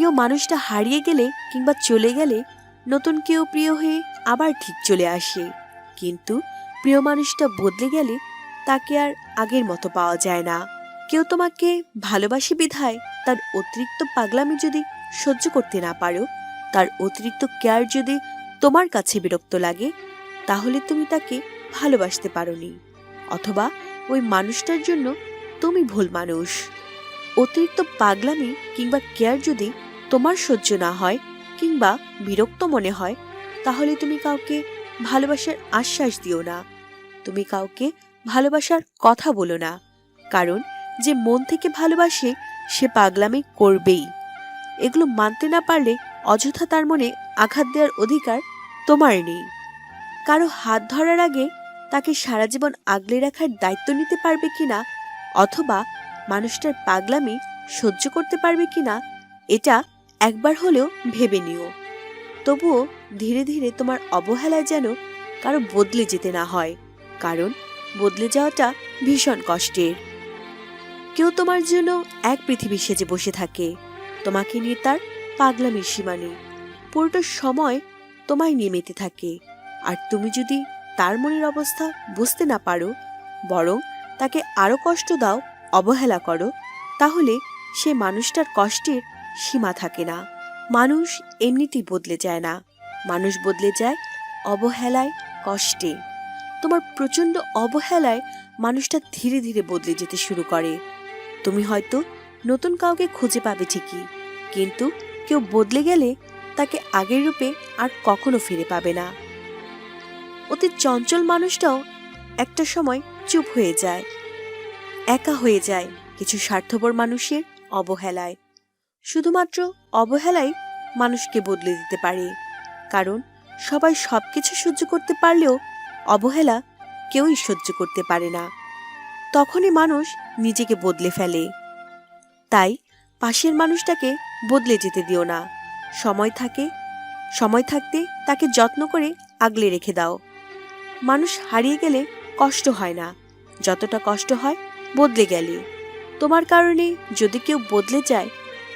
প্রিয় মানুষটা হারিয়ে গেলে কিংবা চলে গেলে নতুন কেউ প্রিয় হয়ে আবার ঠিক চলে আসে, কিন্তু প্রিয় মানুষটা বদলে গেলে তাকে আর আগের মতো পাওয়া যায় না। কেউ তোমাকে ভালোবাসে বিধায় তার অতিরিক্ত পাগলামি যদি সহ্য করতে না পারো, তার অতিরিক্ত কেয়ার যদি তোমার কাছে বিরক্ত লাগে, তাহলে তুমি তাকে ভালোবাসতে পারোনি, অথবা ওই মানুষটার জন্য তুমি ভুল মানুষ। অতিরিক্ত পাগলামি কিংবা কেয়ার যদি তোমার সহ্য না হয় কিংবা বিরক্ত মনে হয়, তাহলে তুমি কাউকে ভালোবাসার আশ্বাস দিও না, তুমি কাউকে ভালোবাসার কথা বলো না। কারণ যে মন থেকে ভালোবাসে সে পাগলামি করবেই। এগুলো মানতে না পারলে অযথা তার মনে আঘাত দেওয়ার অধিকার তোমার নেই। কারো হাত ধরার আগে তাকে সারা জীবন আগলে রাখার দায়িত্ব নিতে পারবে কিনা, অথবা মানুষটার পাগলামি সহ্য করতে পারবে কিনা, এটা একবার হলেও ভেবে নিও। তবুও ধীরে ধীরে তোমার অবহেলায় যেন কারো বদলে যেতে না হয়, কারণ বদলে যাওয়াটা ভীষণ কষ্টের। কেউ তোমার জন্য এক পৃথিবী সেজে বসে থাকে, তোমাকে নিয়ে তার পাগলামির সীমা নেই, পুরোটা সময় তোমায় নিয়ে মেতে থাকে। আর তুমি যদি তার মনের অবস্থা বুঝতে না পারো, বরং তাকে আরো কষ্ট দাও, অবহেলা করো, তাহলে সে মানুষটার কষ্টের সীমা থাকে না। মানুষ এমনিতেই বদলে যায় না, মানুষ বদলে যায় অবহেলায়, কষ্টে। তোমার প্রচন্ড অবহেলায় মানুষটা ধীরে ধীরে বদলে যেতে শুরু করে। তুমি হয়তো নতুন কাউকে খুঁজে পাবে ঠিকই, কিন্তু কেউ বদলে গেলে তাকে আগের রূপে আর কখনো ফিরে পাবে না। অতি চঞ্চল মানুষটাও একটা সময় চুপ হয়ে যায়, একা হয়ে যায় কিছু স্বার্থপর মানুষের অবহেলায়। শুধুমাত্র অবহেলাই মানুষকে বদলে দিতে পারে, কারণ সবাই সবকিছু সহ্য করতে পারলেও অবহেলা কেউই সহ্য করতে পারে না। তখনই মানুষ নিজেকে বদলে ফেলে। তাই পাশের মানুষটাকে বদলে যেতে দিও না। সময় থাকতে তাকে যত্ন করে আগলে রেখে দাও। মানুষ হারিয়ে গেলে কষ্ট হয় না, যতটা কষ্ট হয় বদলে গেলে। তোমার কারণে যদি কেউ বদলে যায়,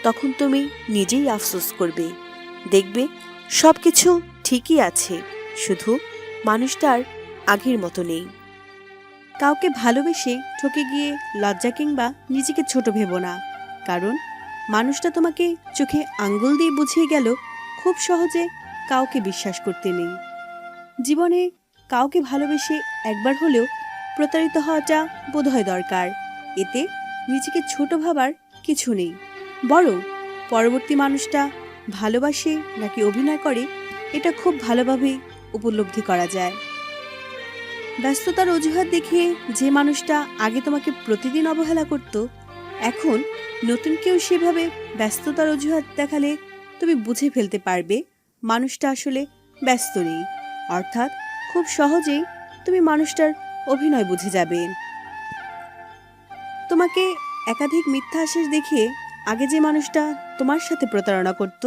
তখন তুমি নিজেই আফসোস করবে। দেখবে সবকিছু ঠিকই আছে, শুধু মানুষটার আগের মতো নেই। কাউকে ভালোবেসে ঠকে গিয়ে লজ্জা কিংবা নিজেকে ছোট ভেবো না, কারণ মানুষটা তোমাকে চোখে আঙ্গুল দিয়ে বুঝিয়ে গেল খুব সহজে কাউকে বিশ্বাস করতে নেই। জীবনে কাউকে ভালোবেসে একবার হলেও প্রতারিত হওয়াটা বোধহয় দরকার। এতে নিজেকে ছোট ভাবার কিছু নেই, বরং পরবর্তী মানুষটা ভালোবাসে নাকি অভিনয় করে এটা খুব ভালোভাবে উপলব্ধি করা যায়। ব্যস্ততার অজুহাত দেখিয়ে যে মানুষটা আগে তোমাকে প্রতিদিন অবহেলা করত, এখন নতুন কেউ সেভাবে ব্যস্ততার অজুহাত দেখালে তুমি বুঝে ফেলতে পারবে মানুষটা আসলে ব্যস্ত নেই। অর্থাৎ খুব সহজেই তুমি মানুষটার অভিনয় বুঝে যাবে। তোমাকে একাধিক মিথ্যা আশ্বাস দেখিয়ে আগে যে মানুষটা তোমার সাথে প্রতারণা করত,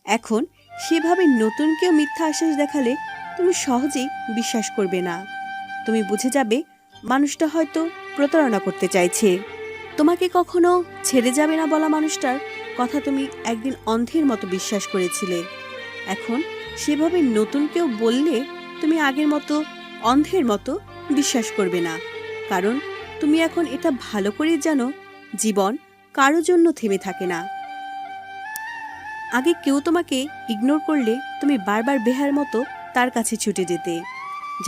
এখন সেভাবে নতুন কেউ মিথ্যা আশ্বাস দেখালে তুমি সহজেই বিশ্বাস করবে না। তুমি বুঝে যাবে মানুষটা হয়তো প্রতারণা করতে চাইছে। তোমাকে কখনো ছেড়ে যাবে না বলা মানুষটার কথা তুমি একদিন অন্ধের মতো বিশ্বাস করেছিলে, এখন সেভাবে নতুন কেউ বললে তুমি আগের মতো অন্ধের মতো বিশ্বাস করবে না। কারণ তুমি এখন এটা ভালো করে জানো, জীবন কারো জন্য থেমে থাকে না। আগে কেউ তোমাকে ইগনোর করলে তুমি বারবার বেহার মতো তার কাছে ছুটে যেতে,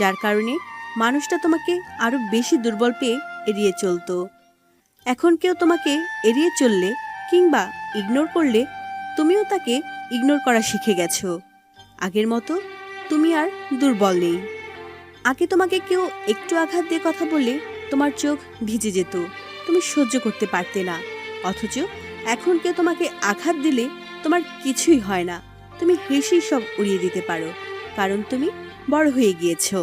যার কারণে মানুষটা তোমাকে আরো বেশি দুর্বল পেয়ে এড়িয়ে চলতো। এখন কেউ তোমাকে এড়িয়ে চললে কিংবা ইগনোর করলে তুমিও তাকে ইগনোর করা শিখে গেছো। আগের মতো তুমি আর দুর্বল নেই। আগে তোমাকে কেউ একটু আঘাত দিয়ে কথা বললে তোমার চোখ ভিজে যেত, তুমি সহ্য করতে পারতে না। অথচ এখন কেউ তোমাকে আঘাত দিলে তোমার কিছুই হয় না, তুমি হেসেই সব উড়িয়ে দিতে পারো, কারণ তুমি বড় হয়ে গিয়েছো।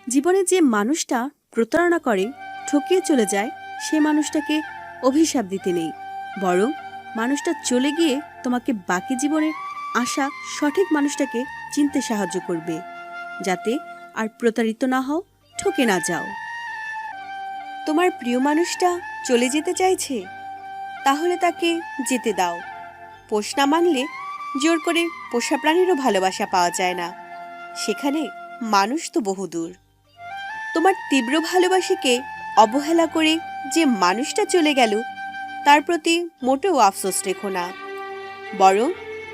জীবনে যে মানুষটা প্রতারণা করে, ঠকিয়ে চলে যায়, সে মানুষটাকে অভিশাপ দিতে নেই, বরং মানুষটা চলে গিয়ে তোমাকে বাকি জীবনের আসা সঠিক মানুষটাকে চিনতে সাহায্য করবে, যাতে আর প্রতারিত না হও, ঠকে না যাও। তোমার প্রিয় মানুষটা চলে যেতে চাইছে, তাহলে তাকে যেতে দাও। পোষ না মানলে জোর করে পোষা প্রাণীরও ভালোবাসা পাওয়া যায় না, সেখানে মানুষ তো বহুদূর। তোমার তীব্র ভালোবাসাকে অবহেলা করে যে মানুষটা চলে গেল তার প্রতি মোটেও আফসোস রেখো না, বরং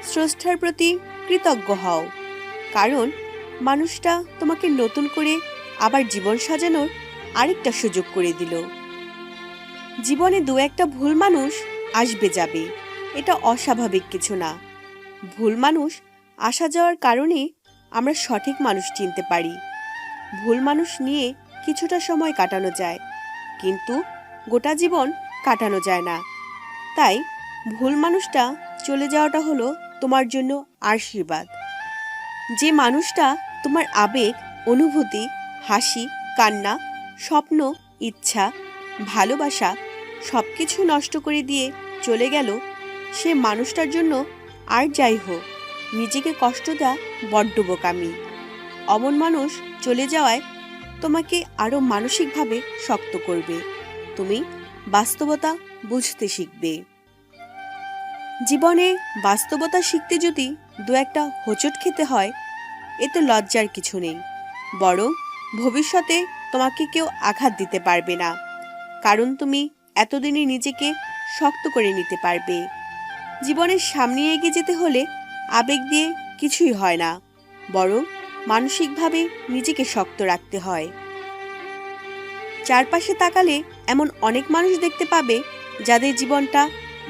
স্রষ্টার প্রতি কৃতজ্ঞ হও। কারণ মানুষটা তোমাকে নতুন করে আবার জীবন সাজানোর আরেকটা সুযোগ করে দিল। জীবনে দু একটা ভুল মানুষ আসবে যাবে, এটা অস্বাভাবিক কিছু না। ভুল মানুষ আসা যাওয়ার কারণে আমরা সঠিক মানুষ চিনতে পারি। ভুল মানুষ নিয়ে কিছুটা সময় কাটানো যায়, কিন্তু গোটা জীবন কাটানো যায় না। তাই ভুল মানুষটা চলে যাওয়াটা হলো তোমার জন্য আশীর্বাদ। যে মানুষটা তোমার আবেগ, অনুভূতি, হাসি, কান্না, স্বপ্ন, ইচ্ছা, ভালোবাসা সবকিছু নষ্ট করে দিয়ে চলে গেল, সে মানুষটার জন্য আর যাই হোক নিজেকে কষ্ট দেওয়া বড্ড বোকামি। অমন মানুষ চলে যাওয়ায় তোমাকে আরও মানসিকভাবে শক্ত করবে। তুমি বাস্তবতা বুঝতে শিখবে। জীবনে বাস্তবতা শিখতে যদি দু একটা হোঁচট খেতে হয়, এতে লজ্জার কিছু নেই, বরং ভবিষ্যতে তোমাকে কেউ আঘাত দিতে পারবে না। কারণ তুমি এতদিনে নিজেকে শক্ত করে নিতে পারবে। জীবনের সামনে এগিয়ে যেতে হলে আবেগ দিয়ে কিছুই হয় না, বরং মানসিকভাবে নিজেকে শক্ত রাখতে হয়। চারপাশে তাকালে এমন অনেক মানুষ দেখতে পাবে যাদের জীবনটা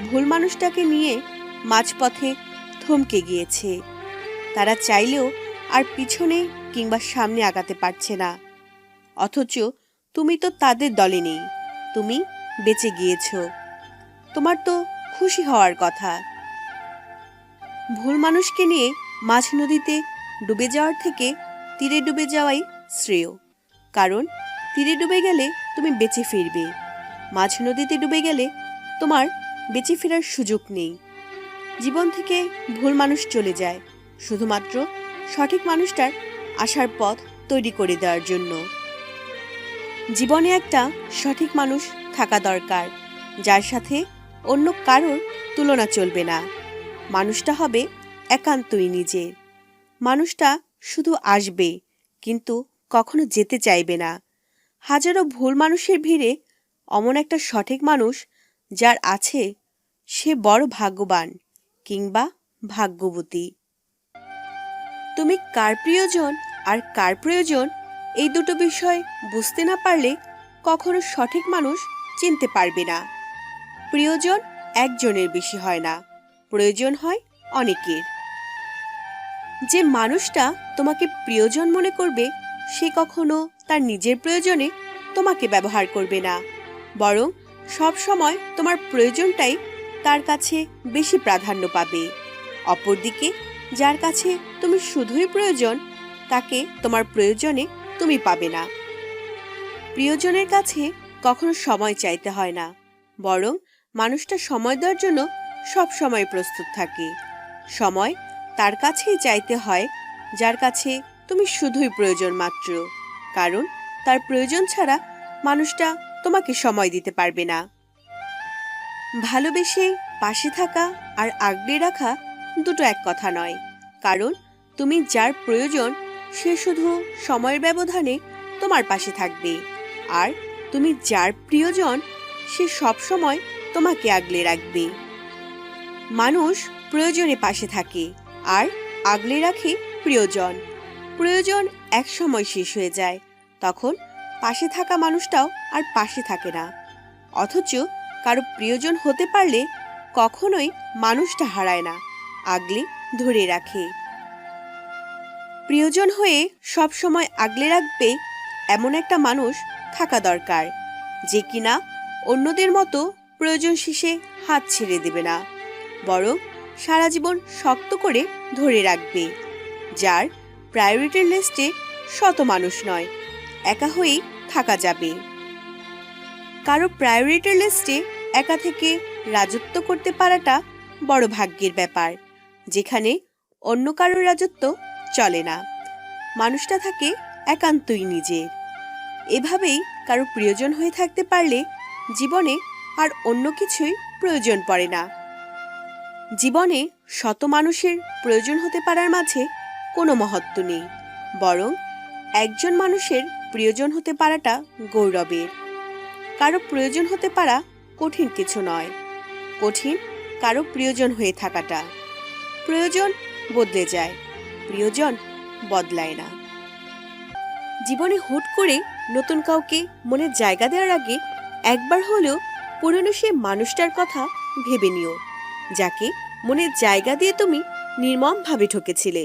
ভুল মানুষটাকে নিয়ে মাঝপথে থমকে গিয়েছে। তারা চাইলেও আর পিছনে কিংবা সামনে আগাতে পারছে না, অথচ তুমি তো তাদের দলে নেই, তুমি বেঁচে গিয়েছ। তোমার তো খুশি হওয়ার কথা। ভুল মানুষকে নিয়ে মাঝ নদীতে ডুবে যাওয়ার থেকে তীরে ডুবে যাওয়াই শ্রেয়। কারণ তীরে ডুবে গেলে তুমি বেঁচে ফিরবে, মাঝ নদীতে ডুবে গেলে তোমার বেঁচে ফেরার সুযোগ নেই। জীবন থেকে ভুল মানুষ চলে যায় শুধুমাত্র সঠিক মানুষটার আসার পথ তৈরি করে দেওয়ার জন্য। জীবনে একটা সঠিক মানুষ থাকা দরকার, যার সাথে অন্য কারোর তুলনা চলবে না। মানুষটা হবে একান্তই নিজের। মানুষটা শুধু আসবে, কিন্তু কখনো যেতে চাইবে না। হাজারো ভুল মানুষের ভিড়ে অমন একটা সঠিক মানুষ যার আছে, সে বড় ভাগ্যবান কিংবা ভাগ্যবতী। তুমি কার প্রিয়জন আর কার প্রয়োজন, এই দুটো বিষয় বুঝতে না পারলে কখনো সঠিক মানুষ চিনতে পারবে না। প্রিয়জন একজনের বেশি হয় না, প্রয়োজন হয় অনেকের। যে মানুষটা তোমাকে প্রিয়জন মনে করবে, সে কখনো তার নিজের প্রয়োজনে তোমাকে ব্যবহার করবে না, বরং সব সময় তোমার প্রয়োজনটাই তার কাছে বেশি প্রাধান্য পাবে। অপরদিকে যার কাছে তুমি শুধুই প্রয়োজন, তাকে তোমার প্রয়োজনে তুমি পাবে না। প্রিয়জনের কাছে কখনো সময় চাইতে হয় না, বরং মানুষটা সময় দেওয়ার জন্য সব সময় প্রস্তুত থাকে। সময় তার কাছেই চাইতে হয় যার কাছে তুমি শুধুই প্রয়োজন মাত্র, কারণ তার প্রয়োজন ছাড়া মানুষটা তোমাকে সময় দিতে পারবে না। ভালোবেসে পাশে থাকা আর আগলে রাখা দুটো এক কথা নয়, কারণ তুমি যার প্রয়োজন সে শুধু সময়ের ব্যবধানে তোমার পাশে থাকবে, আর তুমি যার প্রিয়জন সে সব সময় তোমাকে আগলে রাখবে। মানুষ প্রয়োজনে পাশে থাকে আর আগলে রাখে প্রিয়জন। প্রয়োজন এক সময় শেষ হয়ে যায়, তখন পাশে থাকা মানুষটাও আর পাশে থাকে না। অথচ কারো প্রিয়জন হতে পারলে কখনোই মানুষটা হারায় না, আগলে ধরে রাখে। প্রিয়জন হয়ে সব সময় আগলে রাখবে এমন একটা মানুষ থাকা দরকার, যে কিনা অন্যদের মতো প্রয়োজন শেষে হাত ছেড়ে দেবে না, বরং সারা জীবন শক্ত করে ধরে রাখবে। যার প্রায়োরিটির লিস্টে শত মানুষ নয়, একা হয়েই থাকা যাবে। কারো প্রায়োরিটির লিস্টে একা থেকে রাজত্ব করতে পারাটা বড় ভাগ্যের ব্যাপার, যেখানে অন্য কারোর রাজত্ব চলে না। মানুষটা থাকে একান্তই নিজের। এভাবেই কারো প্রিয়জন হয়ে থাকতে পারলে জীবনে আর অন্য কিছুই প্রয়োজন পড়ে না। জীবনে শত মানুষের প্রয়োজন হতে পারার মাঝে কোনো মহত্ব নেই, বরং একজন মানুষের প্রিয়জন হতে পারাটা গৌরবের। কারো প্রয়োজন হতে পারা কঠিন কিছু নয়, কঠিন কারো প্রিয়জন হয়ে থাকাটা। প্রয়োজন বদলে যায়, প্রিয়জন বদলায় না। জীবনে হুট করে নতুন কাউকে মনে জায়গা দেওয়ার আগে একবার হলেও পুরনো সেই মানুষটার কথা ভেবে নিও, যাকে মনে জায়গা দিয়ে তুমি নির্মমভাবে ঠকেছিলে।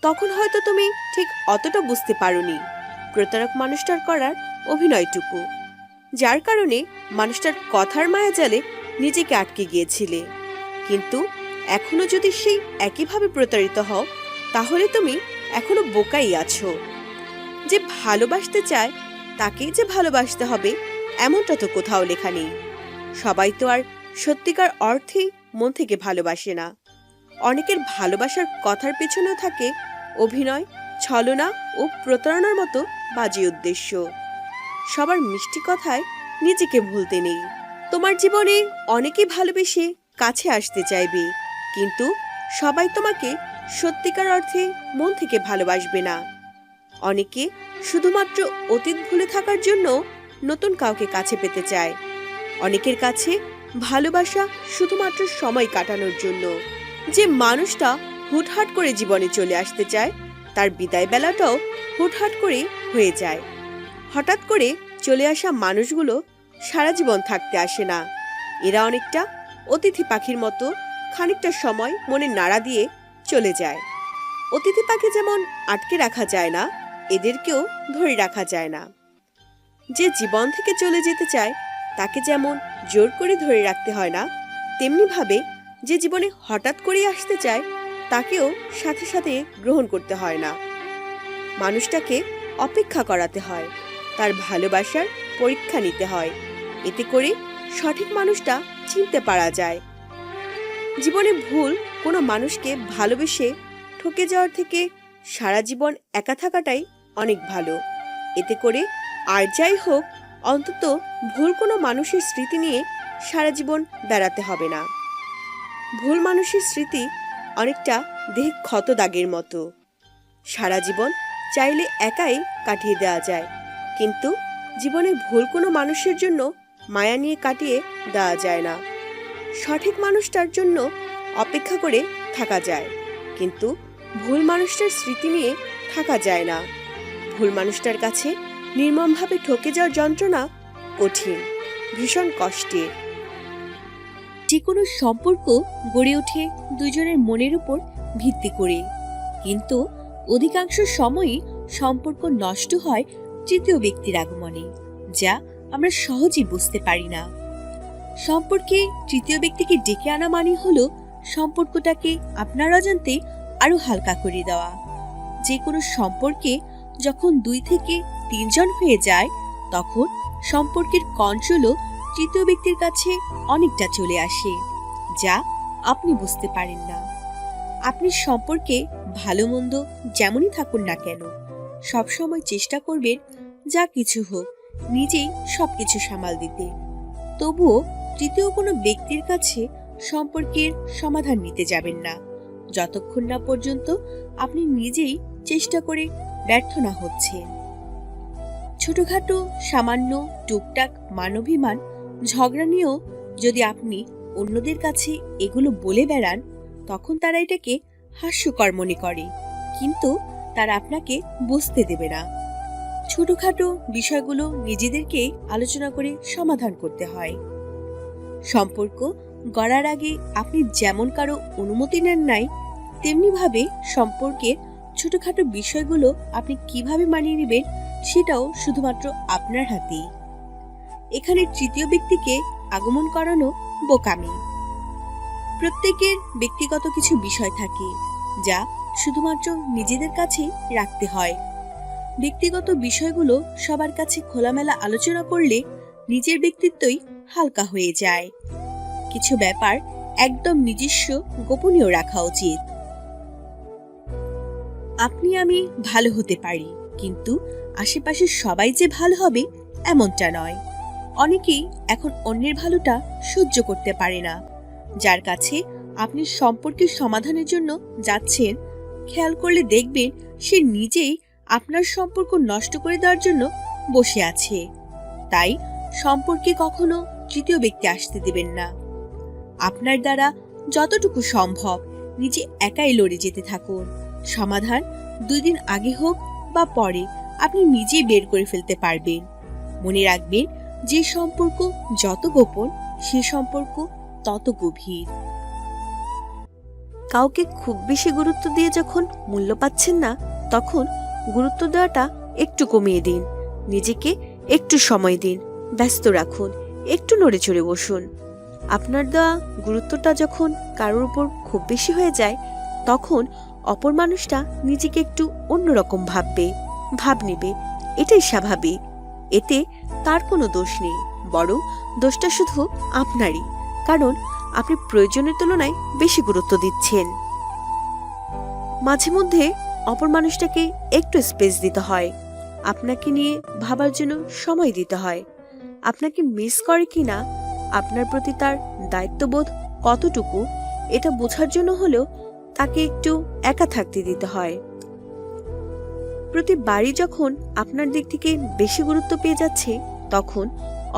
তখন হয়তো তুমি ঠিক অতটা বুঝতে পারোনি প্রতারক মানুষটার করার অভিনয়টুকু, যার কারণে মানুষটার কথার মায়াজালে নিজেকে আটকে গিয়েছিলে। কিন্তু এখনো যদি সেই একইভাবে প্রতারিত হও, তাহলে তুমি এখনো বোকাই আছো। যে ভালোবাসতে চায় তাকেই যে ভালোবাসতে হবে এমনটা তো কোথাও লেখা নেই। সবাই তো আর সত্যিকার অর্থেই মন থেকে ভালোবাসে না। অনেকের ভালোবাসার কথার পেছনেও থাকে অভিনয়, ছলনা ও প্রতারণার মতো বাজে উদ্দেশ্য। সবার মিষ্টি কথায় নিজেকে ভুলতে নেই। তোমার জীবনে অনেকেই ভালোবেসে কাছে আসতে চাইবে, কিন্তু সবাই তোমাকে সত্যিকার অর্থে মন থেকে ভালোবাসবে না। অনেকে শুধুমাত্র অতীত ভুলে থাকার জন্য নতুন কাউকে কাছে পেতে চায়। অনেকের কাছে ভালোবাসা শুধুমাত্র সময় কাটানোর জন্য। যে মানুষটা হুটহাট করে জীবনে চলে আসতে চায়, তার বিদায় বেলাটাও হুটহাট করে হয়ে যায়। হঠাৎ করে চলে আসা মানুষগুলো সারা জীবন থাকতে আসে না। এরা অনেকটা অতিথি পাখির মতো খানিকটা সময় মনে নাড়া দিয়ে চলে যায়। অতিথি পাখি যেমন আটকে রাখা যায় না, এদেরকেও ধরে রাখা যায় না। যে জীবন থেকে চলে যেতে চায় তাকে যেমন জোর করে ধরে রাখতে হয় না, তেমনিভাবে যে জীবনে হঠাৎ করে আসতে চায় তাকেও সাথে সাথে গ্রহণ করতে হয় না। মানুষটাকে অপেক্ষা করাতে হয়, তার ভালোবাসার পরীক্ষা নিতে হয়। এতে করে সঠিক মানুষটা চিনতে পারা যায়। জীবনে ভুল কোনো মানুষকে ভালোবেসে ঠকে যাওয়ার থেকে সারা জীবন একা থাকাটাই অনেক ভালো। এতে করে আর যাই হোক, অন্তত ভুল কোনো মানুষের স্মৃতি নিয়ে সারা জীবন বেড়াতে হবে না। ভুল মানুষের স্মৃতি অনেকটা দেহে ক্ষত দাগের মতো। সারা জীবন চাইলে একাই কাটিয়ে দেওয়া যায়, কিন্তু জীবনে ভুল কোনো মানুষের জন্য মায়া নিয়ে কাটিয়ে দেওয়া যায় না। সঠিক মানুষটার জন্য অপেক্ষা করে থাকা যায়, কিন্তু ভুল মানুষটার স্মৃতি নিয়ে থাকা যায় না। ভুল মানুষটার কাছে নির্মমভাবে ঠকে যাওয়ার যন্ত্রণা কঠিন, ভীষণ কষ্টের। যে কোনো সম্পর্ক গড়ে ওঠে দুজনের মনের উপর ভিত্তি করে, কিন্তু অধিকাংশ সময়ই সম্পর্ক নষ্ট হয় তৃতীয় ব্যক্তির আগমনে, যা আমরা সহজেই বুঝতে পারি না। সম্পর্কে তৃতীয় ব্যক্তিকে ডেকে আনা মানে হলো সম্পর্কটাকে আপনার অজান্তে আরো হালকা করে দেওয়া। যে কোনো সম্পর্কে যখন 2 থেকে 3 জন হয়ে যায়, তখন সম্পর্কের কন্ট্রোলও তৃতীয় ব্যক্তির কাছে অনেকটা চলে আসে, যা আপনি বুঝতে পারেন না। আপনি সম্পর্কে ভালো মন্দ যেমনই থাকুন না কেন, সবসময় চেষ্টা করবেন যা কিছু হোক নিজেই সবকিছু সামাল দিতে। তবুও তৃতীয় কোনো ব্যক্তির কাছে সম্পর্কের সমাধান নিতে যাবেন না, যতক্ষণ না পর্যন্ত আপনি নিজেই চেষ্টা করে ব্যর্থ না হচ্ছেন। ছোটখাটো সামান্য টুকটাক মানবিমান ঝগড়া নিয়েও যদি আপনি অন্যদের কাছে এগুলো বলে বেড়ান, তখন তারা এটাকে হাস্যকর মনে করে, কিন্তু তারা আপনাকে বুঝতে দেবে না। ছোটখাটো বিষয়গুলো নিজেদেরকে আলোচনা করে সমাধান করতে হয়। সম্পর্ক গড়ার আগে আপনি যেমন কারো অনুমতি নেন নাই, তেমনিভাবে সম্পর্কের ছোটখাটো বিষয়গুলো আপনি কিভাবে মানিয়ে নেবেন সেটাও শুধুমাত্র আপনার হাতেই। এখানে তৃতীয় ব্যক্তিকে আগমন করানো বোকামি। প্রত্যেকের ব্যক্তিগত কিছু বিষয় থাকে যা শুধুমাত্র নিজেদের কাছেই রাখতে হয়। ব্যক্তিগত বিষয়গুলো সবার কাছে খোলামেলা আলোচনা করলে নিজের ব্যক্তিত্বই হালকা হয়ে যায়। কিছু ব্যাপার একদম নিজস্ব গোপনীয় রাখা উচিত। আপনি আমি ভালো হতে পারি, কিন্তু আশেপাশে সবাই যে ভালো হবে এমনটা নয়। অনেকেই এখন অন্যের ভালোটা সহ্য করতে পারে না, যার কাছে আপনি সম্পর্কের সমাধানের জন্য যাচ্ছেন, খেয়াল করলে দেখবেন সে নিজেই আপনার সম্পর্ক নষ্ট করে দেওয়ার জন্য বসে আছে। তাই সম্পর্কে কখনো তৃতীয় ব্যক্তি আসতে দেবেন না। আপনার দ্বারা যতটুকু সম্ভব নিজে একাই লড়ে যেতে থাকুন। সমাধান 2 দিন আগে হোক বা পরে আপনি নিজেই বের করে ফেলতে পারবেন। মনে রাখবেন, যে সম্পর্ক যত গোপন সে সম্পর্ক তত গভীর। কাউকে খুব বেশি গুরুত্ব দিয়ে যখন মূল্য পাচ্ছেন না, তখন গুরুত্ব দেওয়াটা একটু কমিয়ে দিন। নিজেকে একটু সময় দিন, ব্যস্ত রাখুন, একটু নড়ে চড়ে বসুন। আপনার দেওয়া গুরুত্বটা যখন কারোর উপর খুব বেশি হয়ে যায়, তখন অপর মানুষটা নিজেকে একটু অন্যরকম ভাব নেবে। এটাই স্বাভাবিক। এতে তার কোনো দোষ নেই, বরং দোষটা শুধু আপনারই, কারণ আপনি প্রয়োজনের তুলনায় বেশি গুরুত্ব দিচ্ছেন। মাঝে মধ্যে অপর মানুষটাকে একটু স্পেস দিতে হয়, আপনাকে নিয়ে ভাবার জন্য সময় দিতে হয়। আপনাকে মিস করে কিনা, আপনার প্রতি তার দায়িত্ববোধ কতটুকু, এটা বোঝার জন্য হলেও তাকে একটু একা থাকতে দিতে হয়। প্রতিবারই যখন আপনার দিক থেকে বেশি গুরুত্ব পেয়ে যাচ্ছে, তখন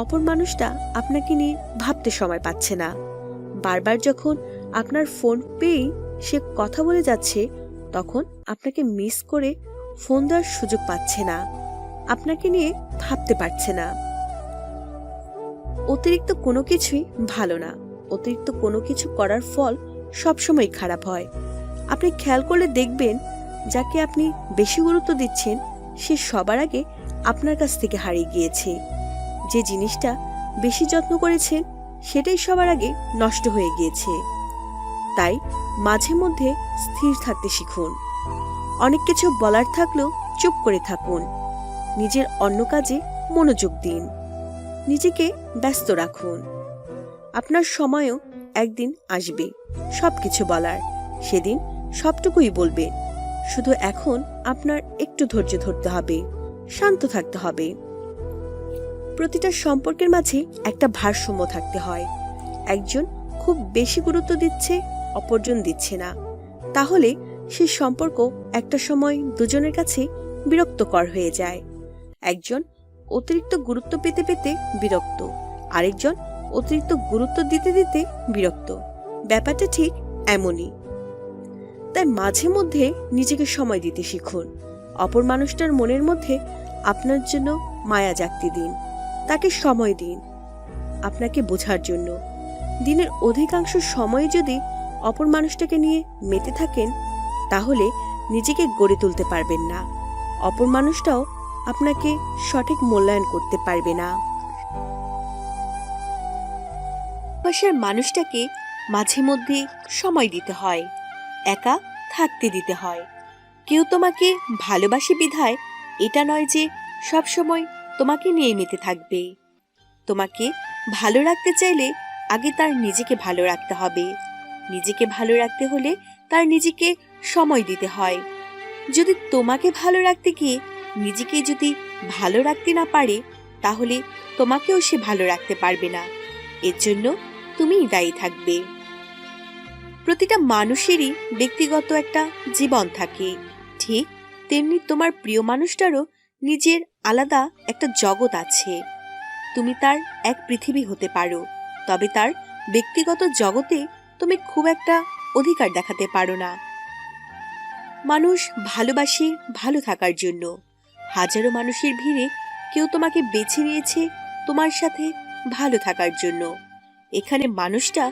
অপর মানুষটা আপনাকে নিয়ে ভাবতে সময় পাচ্ছে না। বারবার যখন আপনার ফোন পেয়েই সে কথা বলে যাচ্ছে, তখন আপনাকে মিস করে ফোন দেওয়ার সুযোগ পাচ্ছে না, আপনাকে নিয়ে ভাবতে পারছে না। অতিরিক্ত কোনো কিছুই ভালো না। অতিরিক্ত কোনো কিছু করার ফল সবসময় খারাপ হয়। আপনি খেয়াল করলে দেখবেন, যাকে আপনি বেশি গুরুত্ব দিচ্ছেন সে সবার আগে আপনার কাছ থেকে হারিয়ে গিয়েছে। যে জিনিসটা বেশি যত্ন করেছেন সেটাই সবার আগে নষ্ট হয়ে গিয়েছে। তাই মাঝে মধ্যে স্থির থাকতে শিখুন। অনেক কিছু বলার থাকলেও চুপ করে থাকুন। নিজের অন্য কাজে মনোযোগ দিন। নিজেকে ব্যস্ত রাখুন। আপনার সময়ও একদিন আসবে সবকিছু বলার, সেদিন সবটুকুই বলবেন। শুধু এখন আপনার একটু ধৈর্য ধরতে হবে, শান্ত থাকতে হবে। প্রতিটা সম্পর্কের মাঝে একটা ভারসাম্য থাকতে হয়। একজন খুব বেশি গুরুত্ব দিচ্ছে, অপরজন দিচ্ছে না, তাহলে সেই সম্পর্ক একটা সময় দুজনের কাছে বিরক্তকর হয়ে যায়। একজন অতিরিক্ত গুরুত্ব পেতে পেতে বিরক্ত, আরেকজন অতিরিক্ত গুরুত্ব দিতে দিতে বিরক্ত। ব্যাপারটা ঠিক এমনই। তাই মাঝে মধ্যে নিজেকে সময় দিতে শিখুন। অপর মানুষটার মনের মধ্যে আপনার জন্য মায়া জাগতে দিন, তাকে সময় দিন আপনাকে বোঝার জন্য। দিনের অধিকাংশ সময় যদি অপর মানুষটাকে নিয়ে মেতে থাকেন, তাহলে নিজেকে গড়ে তুলতে পারবেন না। অপর মানুষটাও আপনাকে সঠিক মূল্যায়ন করতে পারবে না। ভালোবাসার মানুষটাকে মাঝে মধ্যে সময় দিতে হয়, একা থাকতে দিতে হয়। কেউ তোমাকে ভালোবাসে বিধায় এটা নয় যে সব সময় তোমাকে নিয়ে মেতে থাকবে। তোমাকে ভালো রাখতে চাইলে আগে তার নিজেকে ভালো রাখতে হবে। নিজেকে ভালো রাখতে হলে তার নিজেকে সময় দিতে হয়। যদি তোমাকে ভালো রাখতে গিয়ে নিজেকে যদি ভালো রাখতে না পারে, তাহলে তোমাকেও সে ভালো রাখতে পারবে না। এর জন্য তুমিই দায়ী থাকবে। প্রতিটা মানুষেরই ব্যক্তিগত একটা জীবন থাকে, ঠিক তেমনি তোমার প্রিয় মানুষটারও নিজের আলাদা একটা জগৎ আছে। তুমি তার এক পৃথিবী হতে পারো, তবে তার ব্যক্তিগত জগতে তুমি খুব একটা অধিকার দেখাতে পারো না। মানুষ ভালোবাসে ভালো থাকার জন্য। হাজারো মানুষের ভিড়ে কেউ তোমাকে বেছে নিয়েছে তোমার সাথে ভালো থাকার জন্য। এখানে মানুষটা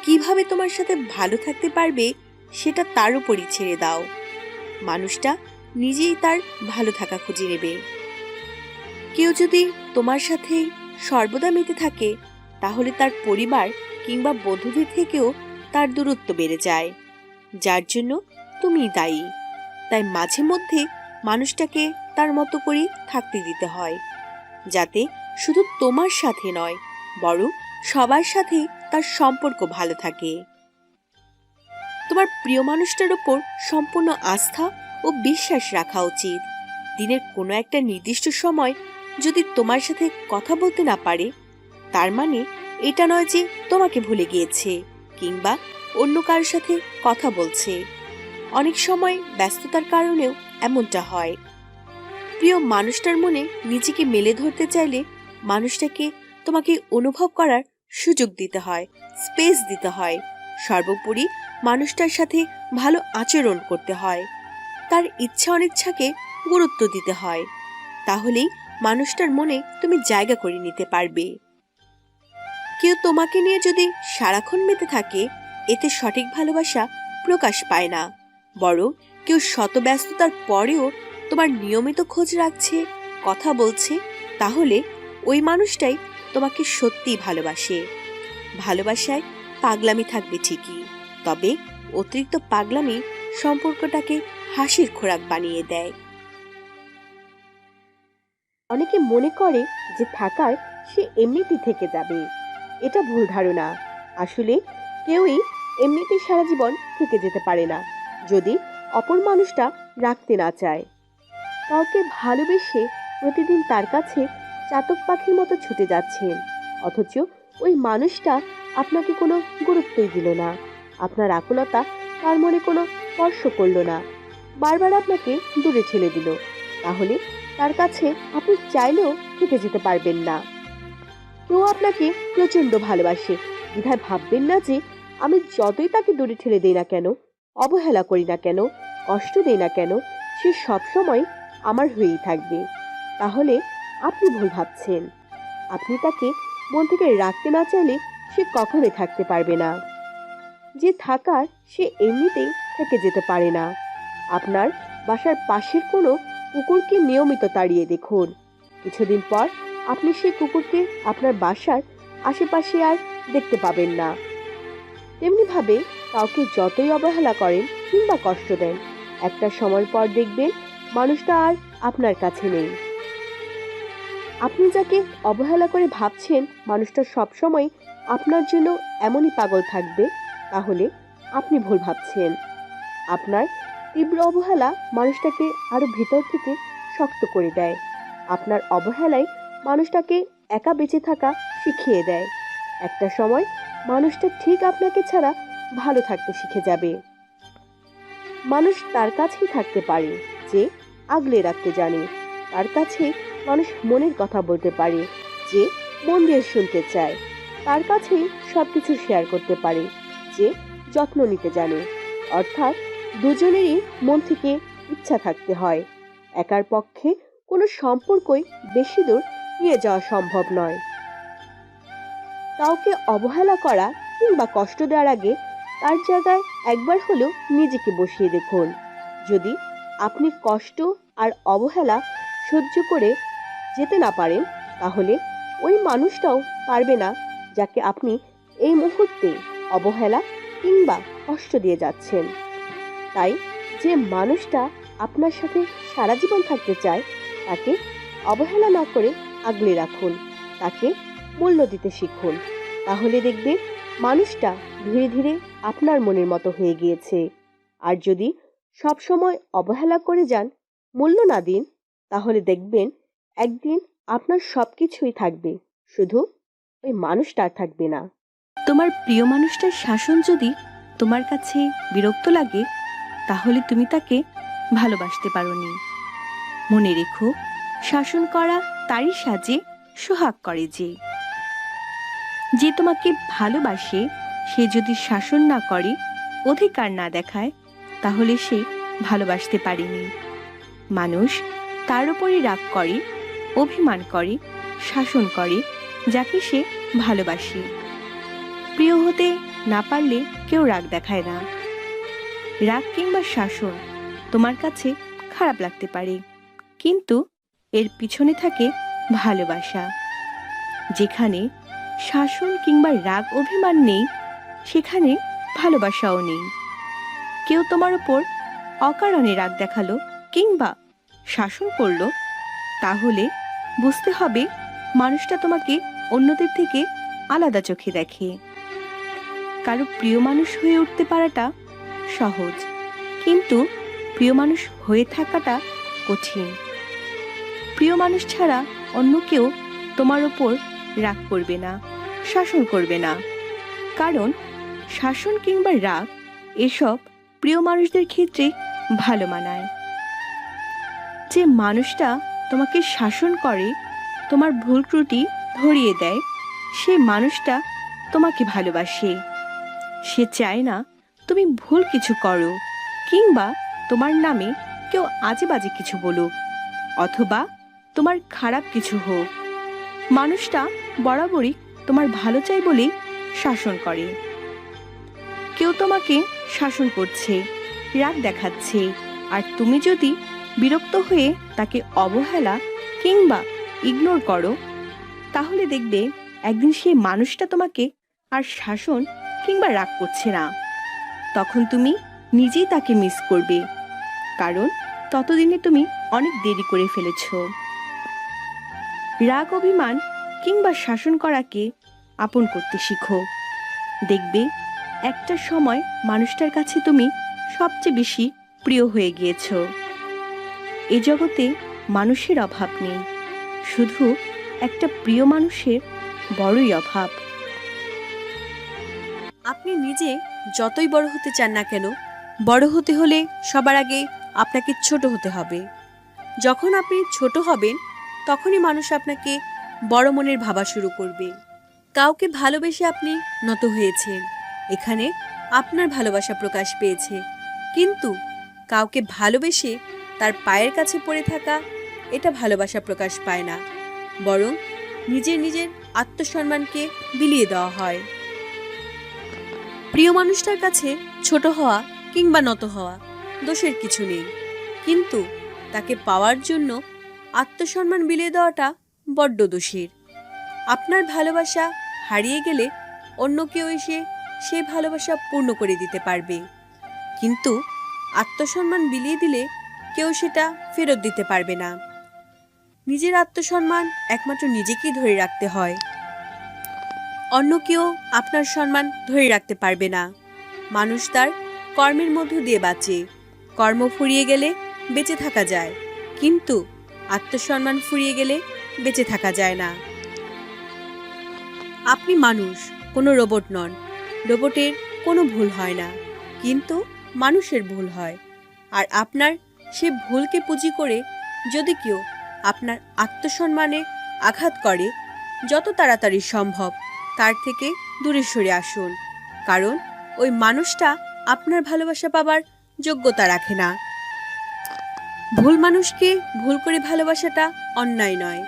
কিভাবে তোমার সাথে ভালো থাকতে পারবে সেটা তার উপরই ছেড়ে দাও। মানুষটা নিজেই তার ভালো থাকা খুঁজে নেবে। কেউ যদি তোমার সাথে সর্বদা মেতে থাকে, তাহলে তার পরিবার কিংবা বন্ধুদের থেকেও তার দূরত্ব বেড়ে যায়, যার জন্য তুমিই দায়ী। তাই মাঝে মধ্যে মানুষটাকে তার মতো করেই থাকতে দিতে হয়, যাতে শুধু তোমার সাথে নয়, বরং সবার সাথে তার সম্পর্ক ভালো থাকে। তোমার প্রিয় মানুষটার উপর সম্পূর্ণ আস্থা ও বিশ্বাস রাখা উচিত। দিনের কোনো একটা নির্দিষ্ট সময় যদি তোমার সাথে কথা বলতে না পারে, তার মানে এটা নয় যে তোমাকে ভুলে গিয়েছে কিংবা অন্য কারোর সাথে কথা বলছে। অনেক সময় ব্যস্ততার কারণেও এমনটা হয়। প্রিয় মানুষটার মনে নিজেকে মেলে ধরতে চাইলে মানুষটাকে তোমাকে অনুভব করার সুযোগ দিতে হয়, স্পেস দিতে হয়। সর্বোপরি মানুষটার সাথে ভালো আচরণ করতে হয়, তার ইচ্ছা অনিচ্ছাকে গুরুত্ব দিতে হয়। তাহলেই মানুষটার মনে তুমি জায়গা করে নিতে পারবে। কেউ তোমাকে নিয়ে যদি সারাক্ষণ মেতে থাকে, এতে সঠিক ভালোবাসা প্রকাশ পায় না। বরং কেউ শত ব্যস্ততার পরেও তোমার নিয়মিত খোঁজ রাখছে, কথা বলছে, তাহলে ওই মানুষটাই তোমাকে সত্যিই ভালোবাসে। ভালোবাসায় পাগলামি থাকবে ঠিকই, তবে অতিরিক্ত পাগলামি সম্পর্কটাকে হাসির খোরাক বানিয়ে দেয়। অনেকে মনে করে যে থাকার সে এমনিতেই থেকে যাবে। এটা ভুল ধারণা। আসলে কেউই এমনিতেই সারা জীবন থেকে যেতে পারে না, যদি অপর মানুষটা রাখতে না চায়। কাউকে ভালোবেসে প্রতিদিন তার কাছে চাতক পাখির মতো ছুটে যাচ্ছেন, অথচ ওই মানুষটা আপনাকে কোনো গুরুত্বই দিল না। আপনার আকুলতা তার মনে কোনো স্পর্শ করল না, বারবার আপনাকে দূরে ঠেলে দিল। তাহলে তার কাছে আপনি চাইলেও থেকে যেতে পারবেন না। কেউ আপনাকে প্রচন্ড ভালোবাসে বিধায় ভাববেন না যে আমি যতই তাকে দূরে ঠেলে দেই না কেন, অবহেলা করি না কেন, কষ্ট দেই না কেন, সে সবসময় আমার হয়েই থাকবে। তাহলে আপনি ভুল ভাবছেন। আপনি তাকে মন থেকে রাখতে না চাইলে সে কখনোই থাকতে পারবে না। যে থাকার সে এমনিতেই থেকে যেতে পারে না। আপনার বাসার পাশের কোনো কুকুরকে নিয়মিত তাড়িয়ে দেখুন, কিছুদিন পর আপনি সেই কুকুরকে আপনার বাসার আশেপাশে আর দেখতে পাবেন না। তেমনি ভাবে কাউকে যতই অবহেলা করেন কিংবা কষ্ট দেন, একটা সময় পর দেখবেন মানুষটা আর আপনার কাছে নেই। আপনি যাকে অবহেলা করে ভাবছেন মানুষটা সবসময় আপনার জন্য এমনই পাগল থাকবে, তাহলে আপনি ভুল ভাবছেন। আপনার তীব্র অবহেলা মানুষটাকে আরো ভিতর থেকে শক্ত করে দেয়। আপনার অবহেলায় মানুষটাকে একা বেঁচে থাকা শিখিয়ে দেয়। একটা সময় মানুষটা ঠিক আপনাকে ছাড়া ভালো থাকতে শিখে যাবে। মানুষ তার কাছেই থাকতে পারে যে আগলে রাখতে জানে। তার কাছে মানুষ মনের কথা বলতে পারে যে মন দিয়ে শুনতে চায়। তার কাছেই সবকিছু শেয়ার করতে পারে যে যত্ন নিতে জানে। অর্থাৎ দুজনেরই মন থেকে ইচ্ছা থাকতে হয়। একার পক্ষে কোনো সম্পর্কই বেশি দূর নিয়ে যাওয়া সম্ভব নয়। কাউকে অবহেলা করা কিংবা কষ্ট দেওয়ার আগে তার জায়গায় একবার হলেও নিজেকে বসিয়ে দেখুন। যদি আপনি কষ্ট আর অবহেলা সহ্য করে যেতে না পারেন, তাহলে ওই মানুষটাও পারবে না যাকে আপনি এই মুহূর্তে অবহেলা কিংবা কষ্ট দিয়ে যাচ্ছেন। তাই যে মানুষটা আপনার সাথে সারা জীবন থাকতে চায়, তাকে অবহেলা না করে আগলে রাখুন, তাকে মূল্য দিতে শিখুন। তাহলে দেখবেন মানুষটা ধীরে ধীরে আপনার মনের মতো হয়ে গিয়েছে। আর যদি সব সময় অবহেলা করে যান, মূল্য না দিন, তাহলে দেখবেন একদিন আপনার সবকিছুই থাকবে, শুধু ওই মানুষটা আর থাকবে না। তোমার প্রিয় মানুষটার শাসন যদি তোমার কাছে বিরক্ত লাগে, তাহলে তুমি তাকে ভালোবাসতে পারোনি। মনে রেখো, শাসন করা তারই সাজে সোহাগ করে যে। যে তোমাকে ভালোবাসে সে যদি শাসন না করে, অধিকার না দেখায়, তাহলে সে ভালোবাসতে পারেনি। মানুষ তার উপরই রাগ করে, অভিমান করে, শাসন করে যাকে সে ভালোবাসে। প্রিয় হতে না পারলে কেউ রাগ দেখায় না। রাগ কিংবা শাসন তোমার কাছে খারাপ লাগতে পারে, কিন্তু এর পিছনে থাকে ভালোবাসা। যেখানে শাসন কিংবা রাগ অভিমান নেই, সেখানে ভালোবাসাও নেই। কেউ তোমার উপর অকারণে রাগ দেখালো কিংবা শাসন করলো, তাহলে বুঝতে হবে মানুষটা তোমাকে অন্যদের থেকে আলাদা চোখে দেখে। কারো প্রিয় মানুষ হয়ে উঠতে পারাটা সহজ, কিন্তু প্রিয় মানুষ হয়ে থাকাটা কঠিন। প্রিয় মানুষ ছাড়া অন্য কেউ তোমার ওপর রাগ করবে না, শাসন করবে না। কারণ শাসন কিংবা রাগ এসব প্রিয় মানুষদের ক্ষেত্রে ভালো মানায়। যে মানুষটা তোমাকে শাসন করে, তোমার ভুল ত্রুটি ধরিয়ে দেয়, সে মানুষটা তোমাকে ভালোবাসে। সে চায় না তুমি ভুল কিছু করো কিংবা তোমার নামে কেউ আজে বাজে কিছু বলুক অথবা তোমার খারাপ কিছু হোক। মানুষটা বরাবরই তোমার ভালো চাই বলেই শাসন করে। কেউ তোমাকে শাসন করছে, রাগ দেখাচ্ছে, আর তুমি যদি বিরক্ত হয়ে তাকে অবহেলা কিংবা ইগনোর করো, তাহলে দেখবে একদিন সেই মানুষটা তোমাকে আর শাসন কিংবা রাগ করছে না। তখন তুমি নিজেই তাকে মিস করবে, কারণ ততদিনে তুমি অনেক দেরি করে ফেলেছ। রাগ, অভিমান কিংবা শাসন করাকে আপন করতে শিখো। দেখবে একটা সময় মানুষটার কাছে তুমি সবচেয়ে বেশি প্রিয় হয়ে গিয়েছ। এ জগতে মানুষের অভাব নেই, শুধু একটা প্রিয় মানুষের বড়ই অভাব। আপনি নিজে যতই বড় হতে চান না কেন, বড় হতে হলে সবার আগে আপনাকে ছোট হতে হবে। যখন আপনি ছোট হবেন, তখনই মানুষ আপনাকে বড় মনের ভাবা শুরু করবে। কাউকে ভালোবেসে আপনি নত হয়েছেন, এখানে আপনার ভালোবাসা প্রকাশ পেয়েছে। কিন্তু কাউকে ভালোবেসে তার পায়ের কাছে পড়ে থাকা, এটা ভালোবাসা প্রকাশ পায় না, বরং নিজের আত্মসম্মানকে বিলিয়ে দেওয়া হয়। প্রিয় মানুষটার কাছে ছোট হওয়া কিংবা নত হওয়া দোষের কিছু নেই, কিন্তু তাকে পাওয়ার জন্য আত্মসম্মান বিলিয়ে দেওয়াটা বড্ড দোষের। আপনার ভালোবাসা হারিয়ে গেলে অন্য কেউ এসে সেই ভালোবাসা পূর্ণ করে দিতে পারবে, কিন্তু আত্মসম্মান বিলিয়ে দিলে কেউ সেটা ফেরত দিতে পারবে না। নিজের আত্মসম্মান একমাত্র নিজেকেই ধরে রাখতে হয়, অন্য কেউ আপনার সম্মান ধরে রাখতে পারবে না। মানুষ তার কর্মের মধ্য দিয়ে বাঁচে। কর্ম ফুরিয়ে গেলে বেঁচে থাকা যায়, কিন্তু আত্মসম্মান ফুরিয়ে গেলে বেঁচে থাকা যায় না। আপনি মানুষ, কোনো রোবট নন। রোবটের কোনো ভুল হয় না, কিন্তু মানুষের ভুল হয়। আর আপনার সে ভুলকে পুঁজি করে যদি কেউ আপনার আত্মসম্মানে আঘাত করে, যত তাড়াতাড়ি সম্ভব তার থেকে দূরে সরে আসুন, কারণ ওই মানুষটা আপনার ভালোবাসা পাবার যোগ্যতা রাখে না। ভুল মানুষকে ভুল করে ভালোবাসাটা অন্যায় নয়,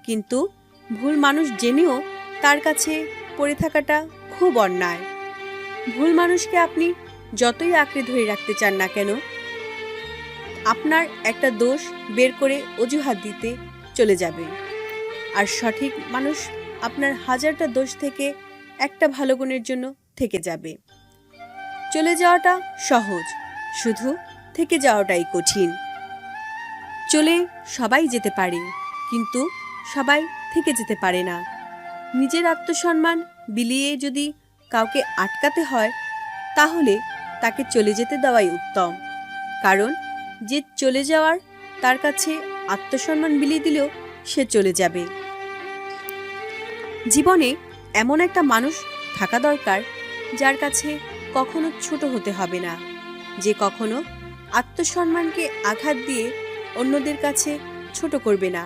কিন্তু ভুল মানুষ জেনেও তার কাছে পড়ে থাকাটা খুব অন্যায়। ভুল মানুষকে আপনি যতই আঁকড়ে ধরে রাখতে চান না কেন, আপনার একটা দোষ বের করে অজুহাত দিতে চলে যাবে, আর সঠিক মানুষ আপনার হাজারটা দোষ থেকে একটা ভালো গুণের জন্য থেকে যাবে। চলে যাওয়াটা সহজ, শুধু থেকে যাওয়াটাই কঠিন। চলে সবাই যেতে পারে, কিন্তু সবাই থেকে যেতে পারে না। নিজের আত্মসম্মান বিলিয়ে যদি কাউকে আটকাতে হয়, তাহলে তাকে চলে যেতে দেওয়াই উত্তম, কারণ যে চলে যাওয়ার, তার কাছে আত্মসম্মান বিলিয়ে দিলেও সে চলে যাবে। জীবনে এমন একটা মানুষ থাকা দরকার, যার কাছে কখনো ছোট হতে হবে না, যে কখনো আত্মসম্মানকে আঘাত দিয়ে অন্যদের কাছে ছোট করবে না।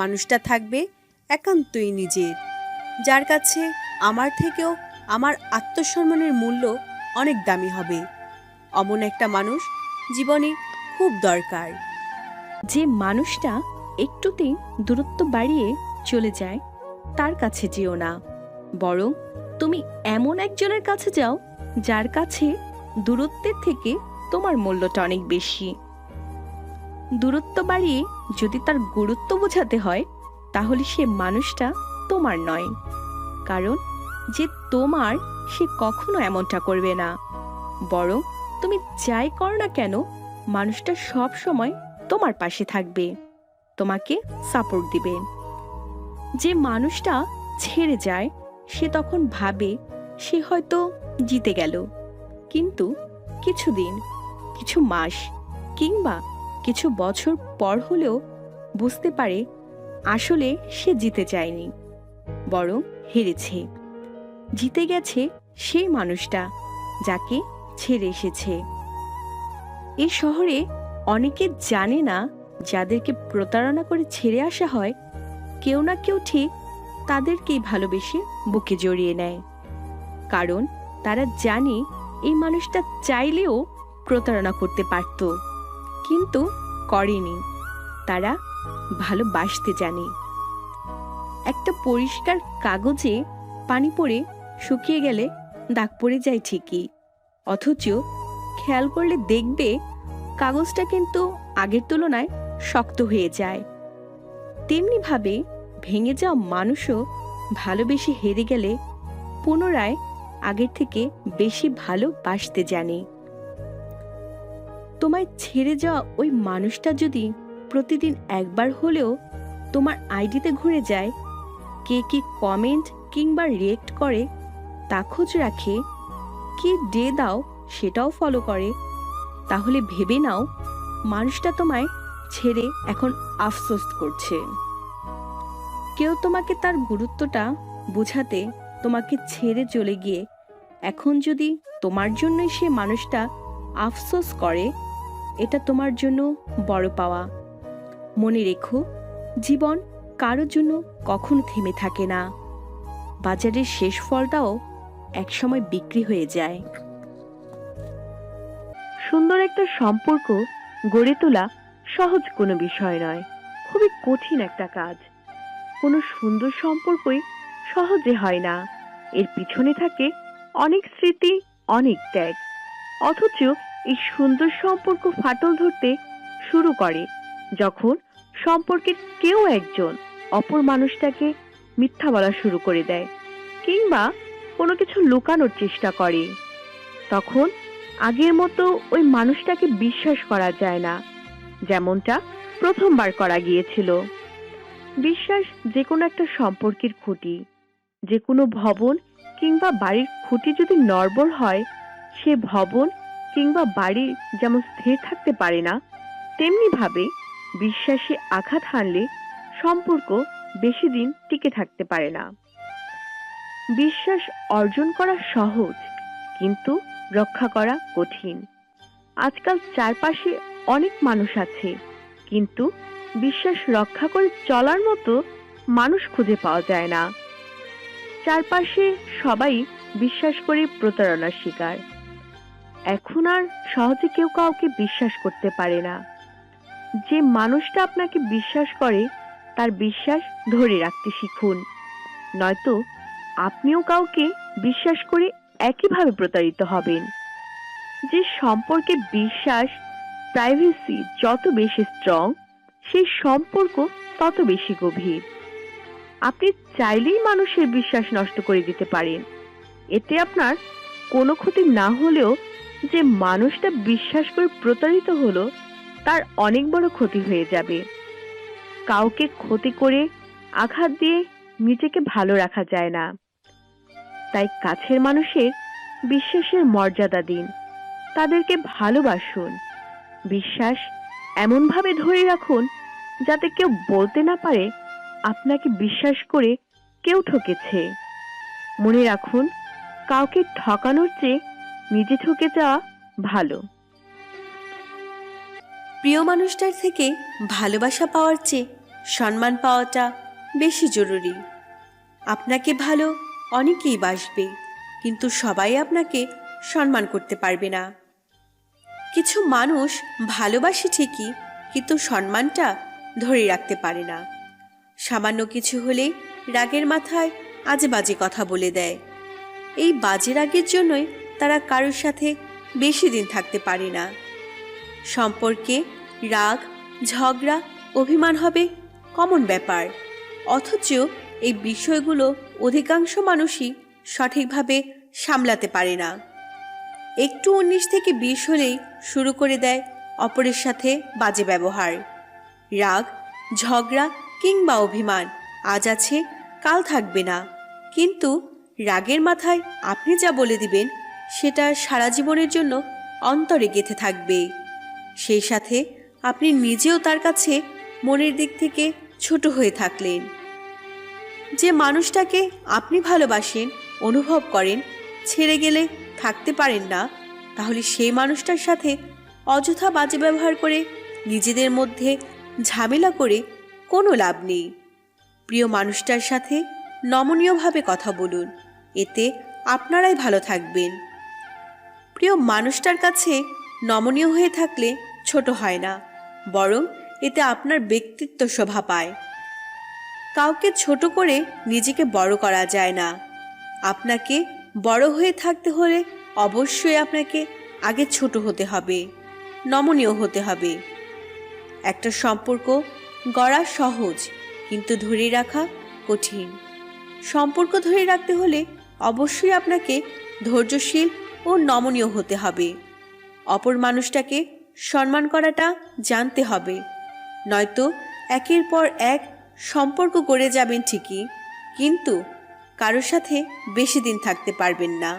মানুষটা থাকবে একান্তই নিজের, যার কাছে আমার থেকেও আমার আত্মসম্মানের মূল্য অনেক দামি হবে। অমন একটা মানুষ জীবনে খুব দরকার। যে মানুষটা একটুতেই দূরত্ব বাড়িয়ে চলে যায়, তার কাছে যেও না, বরং তুমি এমন একজনের কাছে যাও যার কাছে দূরত্বের থেকে তোমার মূল্যটা অনেক বেশি। দূরত্ব বাড়িয়ে যদি তার গুরুত্ব বোঝাতে হয়, তাহলে সে মানুষটা তোমার নয়, কারণ যে তোমার, সে কখনো এমনটা করবে না। বরং তুমি যাই করো না কেন, মানুষটা সব সময় তোমার পাশে থাকবে, তোমাকে সাপোর্ট দিবে। যে মানুষটা ছেড়ে যায়, সে তখন ভাবে সে হয়তো জিতে গেল, কিন্তু কিছুদিন, কিছু মাস কিংবা কিছু বছর পর হলেও বুঝতে পারে আসলে সে জিতে যায়নি, বরং হেরেছে। জিতে গেছে সেই মানুষটা যাকে ছেড়ে এসেছে। এই শহরে অনেকে জানে না, যাদেরকে প্রতারণা করে ছেড়ে আসা হয়, কেউ না কেউ ঠিক তাদেরকেই ভালোবেসে বুকে জড়িয়ে নেয়। কারণ তারা জানে এই মানুষটা চাইলেও প্রতারণা করতে পারত, কিন্তু করেনি। তারা ভালোবাসতে জানে। একটা পরিষ্কার কাগজে পানি পড়ে শুকিয়ে গেলে দাগ পড়ে যায় ঠিকই, অথচ খেয়াল করলে দেখবে কাগজটা কিন্তু আগের তুলনায় শক্ত হয়ে যায়। তেমনিভাবে ভেঙে যাওয়া মানুষও ভালোবেসে হেরে গেলে পুনরায় আগের থেকে বেশি ভালোবাসতে জানে। তোমায় ছেড়ে যাওয়া ওই মানুষটা যদি প্রতিদিন একবার হলেও তোমার আইডিতে ঘুরে যায়, কে কি কমেন্ট কিংবা রিয়েক্ট করে তা খোঁজ রাখে, কি ডে দাও সেটাও ফলো করে, তাহলে ভেবে নাও মানুষটা তোমায় ছেড়ে এখন আফসোস করছে। কেউ তোমাকে তার গুরুত্বটা বোঝাতে তোমাকে ছেড়ে চলে গিয়ে এখন যদি তোমার জন্যই সে মানুষটা আফসোস করে, এটা তোমার জন্য বড় পাওয়া। মনে রেখো, জীবন কারোর জন্য কখনো থেমে থাকে না। বাজারের শেষ ফলটাও একসময় বিক্রি হয়ে যায়। সুন্দর একটা সম্পর্ক গড়ে তোলা সহজ কোনো বিষয় নয়, খুবই কঠিন একটা কাজ। কোনো সুন্দর সম্পর্কই সহজে হয় না। এর পিছনে থাকে অনেক স্মৃতি, অনেক ত্যাগ। অথচ এই সুন্দর সম্পর্ক ফাটল ধরতে শুরু করে যখন সম্পর্কের কেউ একজন অপর মানুষটাকে মিথ্যা বলা শুরু করে দেয় কিংবা কোনো কিছু লুকানোর চেষ্টা করে। তখন আগের মতো ওই মানুষটাকে বিশ্বাস করা যায় না, যেমনটা প্রথমবার করা গিয়েছিল। বিশ্বাস যে কোনো একটা সম্পর্কের খুঁটি। যে কোনো ভবন কিংবা বাড়ির খুঁটি যদি নড়বড় হয়, সে ভবন কিংবা বাড়ি যেমন স্থির থাকতে পারে না, তেমনি ভাবে বিশ্বাসে আঘাত হানলে সম্পর্ক বেশি দিন টিকে থাকতে পারে না। বিশ্বাস অর্জন করা সহজ, কিন্তু রক্ষা করা কঠিন। আজকাল চারপাশে অনেক মানুষ আছে, কিন্তু বিশ্বাস রক্ষা করে চলার মতো মানুষ খুঁজে পাওয়া যায় না। চারপাশে সবাই বিশ্বাস করে প্রতারণার শিকার। এখন আর সহজে কেউ কাউকে বিশ্বাস করতে পারে না। যে মানুষটা আপনাকে বিশ্বাস করে তার বিশ্বাস ধরে রাখতে শিখুন, নয়তো আপনিও কাউকে বিশ্বাস করে একইভাবে প্রতারিত হবেন। যে সম্পর্কে বিশ্বাস, প্রাইভেসি যত বেশি স্ট্রং, সেই সম্পর্ক তত বেশি গভীর। আপনি চাইলেই মানুষের বিশ্বাস নষ্ট করে দিতে পারেন। এতে আপনার কোনো ক্ষতি না হলেও যে মানুষটা বিশ্বাস করে প্রতারিত হলো, তার অনেক বড় ক্ষতি হয়ে যাবে। কাউকে ক্ষতি করে আঘাত দিয়ে নিজেকে ভালো রাখা যায় না। তাই কাছের মানুষের বিশ্বাসের মর্যাদা দিন, তাদেরকে ভালোবাসুন। বিশ্বাস এমনভাবে ধরে রাখুন যাতে কেউ বলতে না পারে আপনাকে বিশ্বাস করে কেউ ঠকেছে। মনে রাখুন, কাউকে ঠকানোর চেয়ে নিজে ঠকে যাওয়া ভালো। প্রিয় মানুষটার থেকে ভালোবাসা পাওয়ার চেয়ে সম্মান পাওয়াটা বেশি জরুরি। আপনাকে ভালো অনেকেই বাসবে, কিন্তু সবাই আপনাকে সম্মান করতে পারবে না। কিছু মানুষ ভালোবাসে ঠিকই, কিন্তু সম্মানটা ধরে রাখতে পারে না। সামান্য কিছু হলেই রাগের মাথায় আজে বাজে কথা বলে দেয়। এই বাজে রাগের জন্যই তারা কারোর সাথে বেশি দিন থাকতে পারে না। সম্পর্কে রাগ, ঝগড়া, অভিমান হবে কমন ব্যাপার, অথচ এই বিষয়গুলো অধিকাংশ মানুষই সঠিকভাবে সামলাতে পারে না। একটু 19 থেকে 20 হলেই শুরু করে দেয় অপরের সাথে বাজে ব্যবহার। রাগ, ঝগড়া কিংবা অভিমান আজ আছে, কাল থাকবে না, কিন্তু রাগের মাথায় আপনি যা বলে দিবেন সেটা সারা জীবনের জন্য অন্তরে গেঁথে থাকবে। সেই সাথে আপনি নিজেও তার কাছে মনের দিক থেকে ছোট হয়ে থাকলেন। যে মানুষটাকে আপনি ভালোবাসেন, অনুভব করেন, ছেড়ে গেলে থাকতে পারেন না, তাহলে সেই মানুষটার সাথে অযথা বাজে ব্যবহার করে নিজেদের মধ্যে ঝামেলা করে কোনো লাভ নেই। প্রিয় মানুষটার সাথে নমনীয়ভাবে কথা বলুন, এতে আপনারাই ভালো থাকবেন। প্রিয় মানুষটার কাছে নমনীয় হয়ে থাকলে ছোট হয় না, বরং এতে আপনার ব্যক্তিত্ব শোভা পায়। কাউকে ছোট করে নিজেকে বড় করা যায় না। আপনাকে বড় হয়ে থাকতে হলে অবশ্যই আপনাকে আগে ছোট হতে হবে, নমনীয় হতে হবে। একটা সম্পর্ক গড়া সহজ, কিন্তু ধরে রাখা কঠিন। সম্পর্ক ধরে রাখতে হলে অবশ্যই আপনাকে ধৈর্যশীল ও নমনীয় হতে হবে। অপর মানুষটাকে সম্মান করাটা জানতে হবে, নয়তো একের পর এক সম্পর্ক গড়ে যাবেন ঠিকই, কিন্তু কারোর সাথে বেশি দিন থাকতে পারবেন না।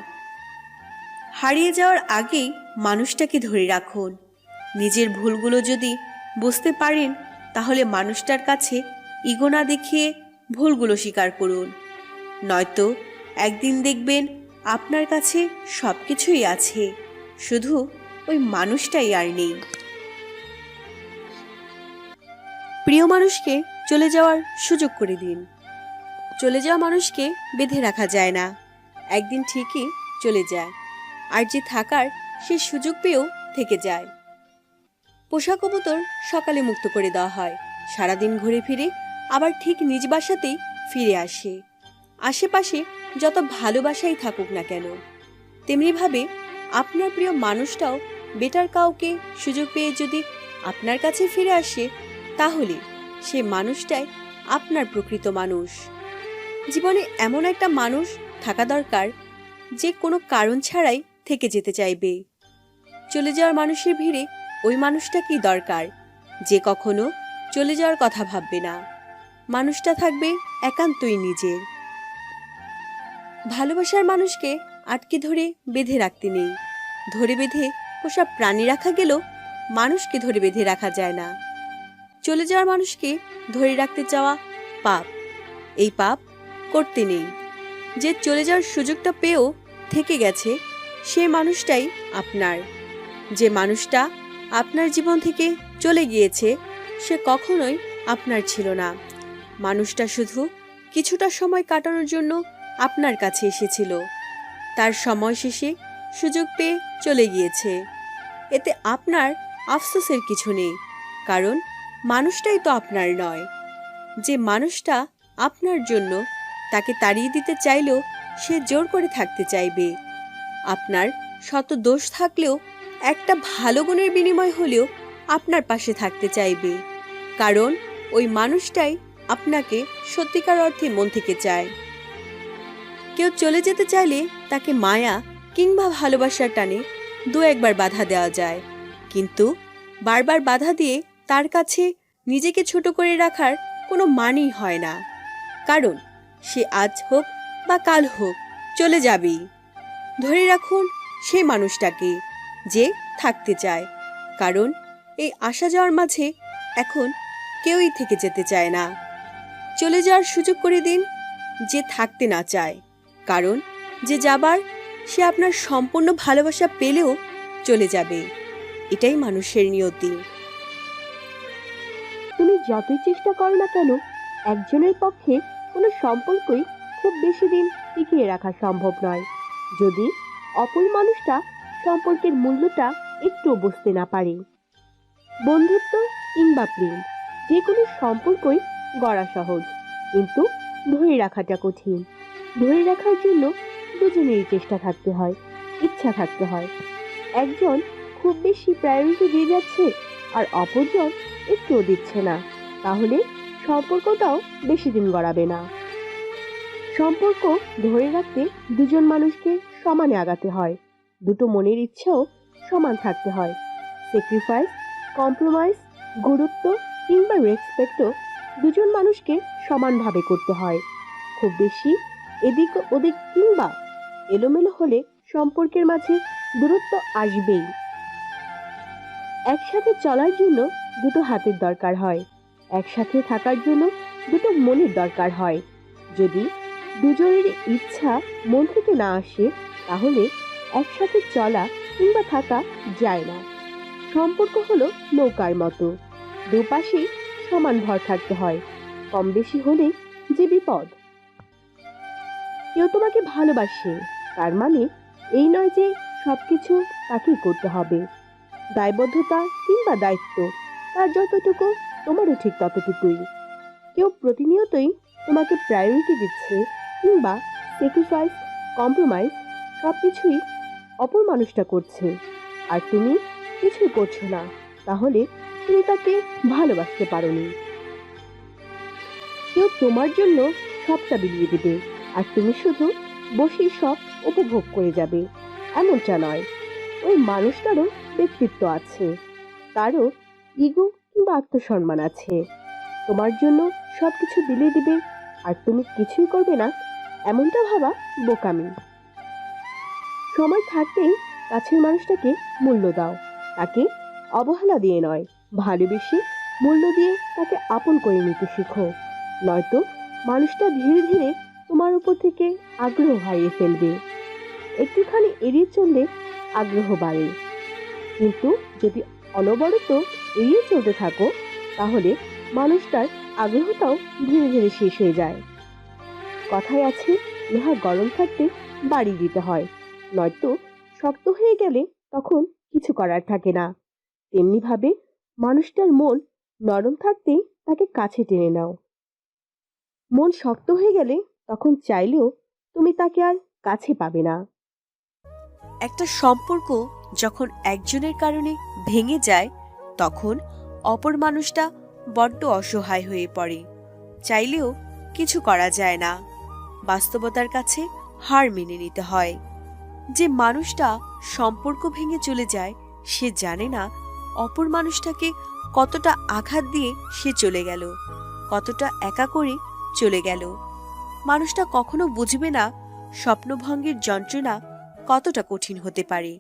হারিয়ে যাওয়ার আগেই মানুষটাকে ধরে রাখুন। নিজের ভুলগুলো যদি বুঝতে পারেন, তাহলে মানুষটার কাছে ইগো না দেখিয়ে ভুলগুলো স্বীকার করুন, নয়তো একদিন দেখবেন আপনার কাছে সব কিছুই আছে, শুধু ওই মানুষটাই আর নেই। প্রিয় মানুষকে চলে যাওয়ার সুযোগ করে দিন। চলে যাওয়া মানুষকে বেঁধে রাখা যায় না, একদিন ঠিকই চলে যায়। আর যে থাকার সে সুযোগ পেয়েও থেকে যায়। পোষা কবুতর সকালে মুক্ত করে দেওয়া হয়, সারাদিন ঘুরে ফিরে আবার ঠিক নিজ বাসাতেই ফিরে আসে। আশেপাশে যত ভালোবাসাই থাকুক না কেন, তেমনিভাবে আপনার প্রিয় মানুষটাও বেটার কাউকে সুযোগ পেয়ে যদি আপনার কাছে ফিরে আসে, তাহলে সে মানুষটাই আপনার প্রকৃত মানুষ। জীবনে এমন একটা মানুষ থাকা দরকার যে কোনো কারণ ছাড়াই থেকে যেতে চাইবে। চলে যাওয়ার মানুষের ভিড়ে ওই মানুষটাকেই দরকার, যে কখনো চলে যাওয়ার কথা ভাববে না। মানুষটা থাকবে একান্তই নিজের। ভালোবাসার মানুষকে আটকে ধরে বেঁধে রাখতে নেই। ধরে বেঁধে পোষা প্রাণী রাখা গেলেও মানুষকে ধরে বেঁধে রাখা যায় না। চলে যাওয়ার মানুষকে ধরে রাখতে চাওয়া পাপ, এই পাপ করতে নেই। যে চলে যাওয়ার সুযোগটা পেয়েও থেকে গেছে, সেই মানুষটাই আপনার। যে মানুষটা আপনার জীবন থেকে চলে গিয়েছে, সে কখনোই আপনার ছিল না। মানুষটা শুধু কিছুটা সময় কাটানোর জন্য আপনার কাছে এসেছিল, তার সময় শেষে সুযোগ পেয়ে চলে গিয়েছে। এতে আপনার আফসোসের কিছু নেই, কারণ মানুষটাই তো আপনার নয়। যে মানুষটা আপনার জন্য, তাকে তাড়িয়ে দিতে চাইলেও সে জোর করে থাকতে চাইবে। আপনার শত দোষ থাকলেও একটা ভালো গুণের বিনিময় হলেও আপনার পাশে থাকতে চাইবে, কারণ ওই মানুষটাই আপনাকে সত্যিকার অর্থে মন থেকে চায়। কেউ চলে যেতে চাইলে তাকে মায়া কিংবা ভালোবাসার টানে দু একবার বাধা দেওয়া যায়, কিন্তু বারবার বাধা দিয়ে তার কাছে নিজেকে ছোট করে রাখার কোনো মানেই হয় না, কারণ সে আজ হোক বা কাল হোক চলে যাবেই। ধরে রাখুন সেই মানুষটাকে যে থাকতে চায়, কারণ এই আসা যাওয়ার মাঝে এখন কেউই থেকে যেতে চায় না। চলে যাওয়ার সুযোগ করে দিন যে থাকতে না চায়, কারণ যে যাবার সে আপনার সম্পূর্ণ ভালোবাসা পেলেও চলে যাবে। এটাই মানুষের নিয়তি। তুমি যতই চেষ্টা করো না কেন, একজনের পক্ষে কোনো সম্পর্কই খুব বেশি দিন টিকিয়ে রাখা সম্ভব নয়, যদি অপর মানুষটা সম্পর্কের মূল্যটা একটু বুঝতে না পারে। বন্ধুত্ব কিংবা প্রেম, যে কোনো সম্পর্কই গড়া সহজ, কিন্তু ধরে রাখাটা কঠিন। ধরে রাখার জন্য দুজনেরই চেষ্টা থাকতে হয়, ইচ্ছা থাকতে হয়। একজন খুব বেশি প্রায়োরিটি দিয়ে যাচ্ছে আর অপরজন একটুও দিচ্ছে না, তাহলে সম্পর্কটাও বেশি দিন গড়াবে না। সম্পর্ক ধরে রাখতে দুজন মানুষকে সমানে আগাতে হয়, দুটো মনের ইচ্ছাও সমান থাকতে হয়। স্যাক্রিফাইস, কম্প্রোমাইজ, গুরুত্ব কিংবা রেসপেক্টও দুজন মানুষকে সমানভাবে করতে হয়। খুব বেশি এদিক ওদিক কিংবা এলোমেলো হলে সম্পর্কের মাঝে দূরত্ব আসবেই। একসাথে চলার জন্য দুটো হাতের দরকার হয়, একসাথে থাকার জন্য দুটো মনের দরকার হয়। যদি দুজনের ইচ্ছা মন থেকে না আসে, তাহলে একসাথে চলা কিংবা থাকা যায় না। সম্পর্ক হলো নৌকার মতো, দুপাশেই সমান ভর থাকতে হয়, কম বেশি হলেই যে বিপদ। কেউ তোমাকে ভালোবাসে, তার মানে এই নয় যে সবকিছু তাকেই করতে হবে। দায়বদ্ধতা কিংবা দায়িত্ব তার যতটুকু, তোমারও ঠিক ততটুকুই। কেউ প্রতিনিয়তই তোমাকে প্রায়োরিটি দিচ্ছে কিংবা স্যাক্রিফাইস, কম্প্রোমাইজ সবকিছুই অপর মানুষটা করছে, আর তুমি কিছুই করছো না, তাহলে তুমি তাকে ভালোবাসতে পারোনি। কেউ তোমার জন্য সবটা বিলিয়ে দেবে, আর তুমি শুধু বসেই সব উপভোগ করে যাবে, এমনটা নয়। ওই মানুষটারও ব্যক্তিত্ব আছে, তারও ইগো কিংবা আত্মসম্মান আছে। তোমার জন্য সবকিছু বিলিয়ে দিবে আর তুমি কিছুই করবে না, এমনটা ভাবা বোকামি। সময় থাকতেই কাছের মানুষটাকে মূল্য দাও, তাকে অবহেলা দিয়ে নয়, ভালোবেসে মূল্য দিয়ে তাকে আপন করে নিতে শেখো। নয়তো মানুষটা ধীরে ধীরে তোমার উপর থেকে আগ্রহ হারিয়ে ফেলবে। একটুখানি এড়িয়ে চললে আগ্রহ বাড়ে, কিন্তু যদি অনবরত এড়িয়ে চলতে থাকো, তাহলে মানুষটার আগ্রহটাও ধীরে ধীরে শেষ হয়ে যায়। কথায় আছে, লোহা গরম থাকতে বাড়ি দিতে হয়, নয়তো শক্ত হয়ে গেলে তখন কিছু করার থাকে না। তেমনি ভাবে মানুষটার মন নরম থাকতেই তাকে কাছে টেনে নাও। মন শক্ত হয়ে গেলে তখন চাইলেও তুমি তাকে আর কাছে পাবে না। একটা সম্পর্ক যখন একজনের কারণে ভেঙে যায়, তখন অপর মানুষটা বড্ড অসহায় হয়ে পড়ে, চাইলেও কিছু করা যায় না। বাস্তবতার কাছে হার মেনে নিতে হয়। যে মানুষটা সম্পর্ক ভেঙে চলে যায়, সে জানে না অপর মানুষটাকে কতটা আঘাত দিয়ে সে চলে গেল, কতটা একা করে চলে গেল। মানুষটা কখনো বুঝবে না স্বপ্নভঙ্গের যন্ত্রণা কতটা কঠিন হতে পারে,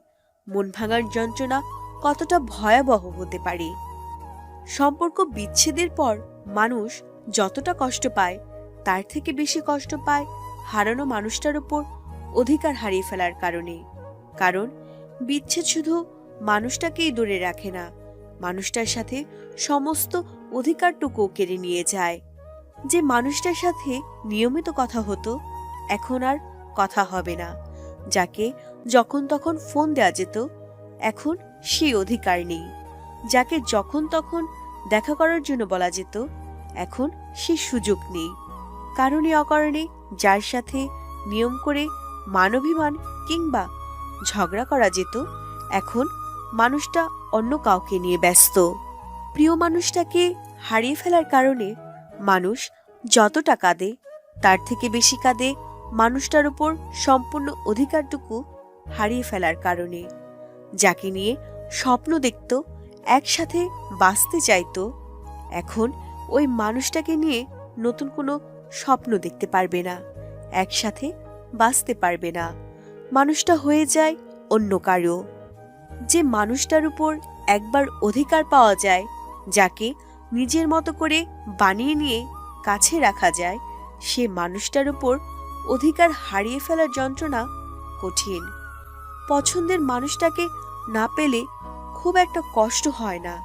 মন ভাঙার যন্ত্রণা কতটা ভয়াবহ হতে পারে। সম্পর্ক বিচ্ছেদের পর মানুষ যতটা কষ্ট পায়, তার থেকে বেশি কষ্ট পায় হারানো মানুষটার উপর অধিকার হারিয়ে ফেলার কারণে। কারণ বিচ্ছেদ শুধু মানুষটাকেই দূরে রাখে না, মানুষটার সাথে সমস্ত অধিকারটুকু কেড়ে নিয়ে যায়। যে মানুষটার সাথে নিয়মিত কথা হতো, এখন আর কথা হবে না। যাকে যখন তখন ফোন দেওয়া যেত, এখন সেই অধিকার নেই। যাকে যখন তখন দেখা করার জন্য বলা যেত, এখন সে সুযোগ নেই। কারণে অকারণে যার সাথে নিয়ম করে মানবিমান কিংবা ঝগড়া করা যেত, এখন মানুষটা অন্য কাউকে নিয়ে ব্যস্ত। প্রিয় মানুষটাকে হারিয়ে ফেলার কারণে মানুষ যতটা কাঁদে, তার থেকে বেশি কাঁদে মানুষটার উপর সম্পূর্ণ অধিকারটুকু হারিয়ে ফেলার কারণে। যাকে নিয়ে স্বপ্ন দেখত, একসাথে বাঁচতে চাইতো, এখন ওই মানুষটাকে নিয়ে নতুন কোনো স্বপ্ন দেখতে পারবে না, একসাথে বাঁচতে পারবে না। মানুষটা হয়ে যায় অন্য কারো। যে মানুষটার উপর একবার অধিকার পাওয়া যায়, যাকে নিজের মতো করে বানিয়ে নিয়ে কাছে রাখা যায়, সে মানুষটার উপর অধিকার হারিয়ে ফেলার যন্ত্রণা কঠিন। পছন্দের মানুষটাকে না পেলে খুব একটা কষ্ট হয় না,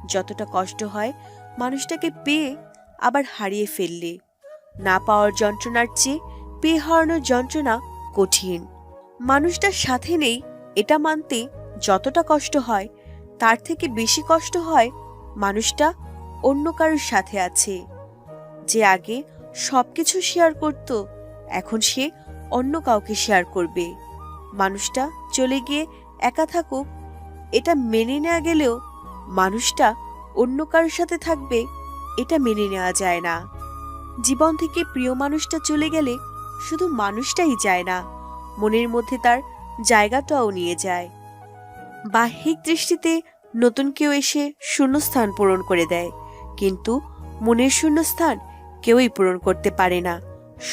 যতটা কষ্ট হয় মানুষটাকে পেয়ে আবার হারিয়ে ফেললে। না পাওয়ার যন্ত্রণার চেয়ে পেয়ে হারানোর যন্ত্রণা কঠিন। মানুষটার সাথে নেই এটা মানতে যতটা কষ্ট হয়, তার থেকে বেশি কষ্ট হয় মানুষটা অন্য কারোর সাথে আছে। যে আগে সবকিছু শেয়ার করত, এখন সে অন্য কাউকে শেয়ার করবে। মানুষটা চলে গিয়ে একা থাকুক, এটা মেনে নেওয়া গেলেও মানুষটা অন্য কারোর সাথে থাকবে, এটা মেনে নেওয়া যায় না। জীবন থেকে প্রিয় মানুষটা চলে গেলে শুধু মানুষটাই যায় না, মনের মধ্যে তার জায়গাটাও নিয়ে যায়। বাহ্যিক দৃষ্টিতে নতুন কেউ এসে শূন্যস্থান পূরণ করে দেয়, কিন্তু মনের শূন্যস্থান কেউই পূরণ করতে পারে না,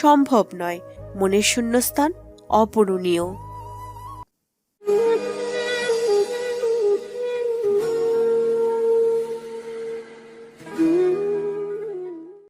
সম্ভব নয়। মনের শূন্যস্থান অপূরণীয়।